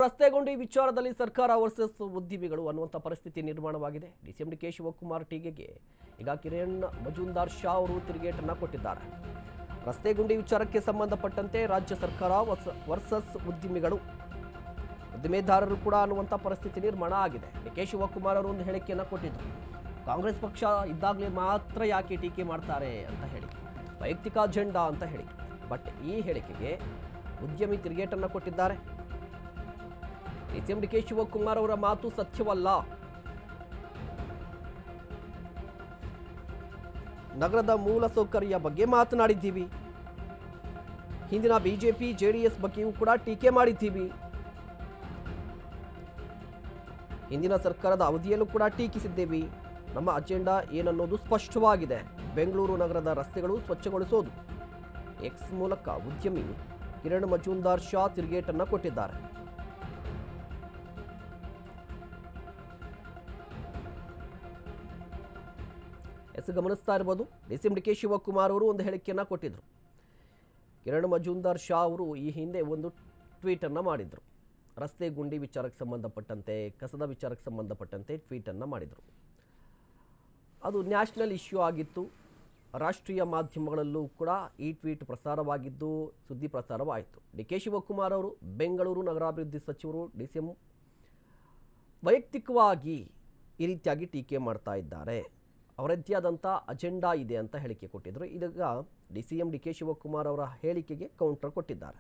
ರಸ್ತೆ ಗುಂಡಿ ವಿಚಾರದಲ್ಲಿ ಸರ್ಕಾರ ವರ್ಸಸ್ ಉದ್ಯಮಿಗಳು ಅನ್ನುವಂಥ ಪರಿಸ್ಥಿತಿ ನಿರ್ಮಾಣವಾಗಿದೆ. ಡಿಸಿಎಂ ಡಿಕೆ ಶಿವಕುಮಾರ್ ಟೀಕೆಗೆ ಈಗ ಕಿರಣ್ ಮಜುಂದಾರ್ ಶಾ ಅವರು ತಿರುಗೇಟನ್ನು ಕೊಟ್ಟಿದ್ದಾರೆ. ರಸ್ತೆ ಗುಂಡಿ ವಿಚಾರಕ್ಕೆ ಸಂಬಂಧಪಟ್ಟಂತೆ ರಾಜ್ಯ ಸರ್ಕಾರ ವರ್ಸಸ್ ಉದ್ಯಮಿಗಳು, ಉದ್ದಿಮೆದಾರರು ಕೂಡ ಅನ್ನುವಂಥ ಪರಿಸ್ಥಿತಿ ನಿರ್ಮಾಣ ಆಗಿದೆ. ಡಿಕೆ ಶಿವಕುಮಾರ್ ಅವರು ಒಂದು ಹೇಳಿಕೆಯನ್ನು ಕೊಟ್ಟಿದ್ದರು. ಕಾಂಗ್ರೆಸ್ ಪಕ್ಷ ಇದ್ದಾಗಲೇ ಮಾತ್ರ ಯಾಕೆ ಟೀಕೆ ಮಾಡ್ತಾರೆ ಅಂತ ಹೇಳಿ, ವೈಯಕ್ತಿಕ ಅಜೆಂಡಾ ಅಂತ ಹೇಳಿ. ಬಟ್ ಈ ಹೇಳಿಕೆಗೆ ಉದ್ಯಮಿ ತಿರುಗೇಟನ್ನು ಕೊಟ್ಟಿದ್ದಾರೆ. ಡಿಸಿಎಂ ಡಿಕೆ ಶಿವಕುಮಾರ್ ಅವರ ಮಾತು ಸತ್ಯವಲ್ಲ. ನಗರದ ಮೂಲಸೌಕರ್ಯ ಬಗ್ಗೆ ಮಾತನಾಡಿದ್ದೀವಿ. ಹಿಂದಿನ ಬಿಜೆಪಿ ಜೆಡಿಎಸ್ ಬಗ್ಗೆಯೂ ಕೂಡ ಟೀಕೆ ಮಾಡಿದ್ದೀವಿ. ಹಿಂದಿನ ಸರ್ಕಾರದ ಅವಧಿಯಲ್ಲೂ ಕೂಡ ಟೀಕಿಸಿದ್ದೇವೆ. ನಮ್ಮ ಅಜೆಂಡಾ ಏನನ್ನೋದು ಸ್ಪಷ್ಟವಾಗಿದೆ. ಬೆಂಗಳೂರು ನಗರದ ರಸ್ತೆಗಳು ಸ್ವಚ್ಛಗೊಳಿಸೋದು. ಎಕ್ಸ್ ಮೂಲಕ ಉದ್ಯಮಿ ಕಿರಣ್ ಮಜುಂದಾರ್ ಶಾ ತಿರುಗೇಟನ್ನು ಕೊಟ್ಟಿದ್ದಾರೆ. ಗಮನಿಸ್ತಾ ಇರಬಹುದು, ಡಿಸಿಎಂ ಡಿಕೆ ಶಿವಕುಮಾರ್ ಅವರು ಒಂದು ಹೇಳಿಕೆಯನ್ನು ಕೊಟ್ಟಿದ್ರು. ಕಿರಣ್ ಮಜುಂದಾರ್ ಶಾ ಅವರು ಈ ಹಿಂದೆ ಒಂದು ಟ್ವೀಟನ್ನು ಮಾಡಿದರು. ರಸ್ತೆ ಗುಂಡಿ ವಿಚಾರಕ್ಕೆ ಸಂಬಂಧಪಟ್ಟಂತೆ, ಕಸದ ವಿಚಾರಕ್ಕೆ ಸಂಬಂಧಪಟ್ಟಂತೆ ಟ್ವೀಟನ್ನು ಮಾಡಿದರು. ಅದು ನ್ಯಾಷನಲ್ ಇಶ್ಯೂ ಆಗಿತ್ತು. ರಾಷ್ಟ್ರೀಯ ಮಾಧ್ಯಮಗಳಲ್ಲೂ ಕೂಡ ಈ ಟ್ವೀಟ್ ಪ್ರಸಾರವಾಗಿದ್ದು, ಸುದ್ದಿ ಪ್ರಸಾರವಾಯಿತು. ಡಿಕೆ ಶಿವಕುಮಾರ್ ಅವರು ಬೆಂಗಳೂರು ನಗರಾಭಿವೃದ್ಧಿ ಸಚಿವರು ಡಿಸಿಎಂ ವೈಯಕ್ತಿಕವಾಗಿ ಈ ರೀತಿಯಾಗಿ ಟೀಕೆ ಮಾಡ್ತಾ ಇದ್ದಾರೆ, ಅವರದ್ದೇ ಆದಂಥ ಅಜೆಂಡಾ ಇದೆ ಅಂತ ಹೇಳಿಕೆ ಕೊಟ್ಟಿದ್ದರು. ಇದೀಗ ಡಿಸಿಎಂ ಡಿಕೆ ಶಿವಕುಮಾರ್ ಅವರ ಹೇಳಿಕೆಗೆ ಕೌಂಟರ್ ಕೊಟ್ಟಿದ್ದಾರೆ.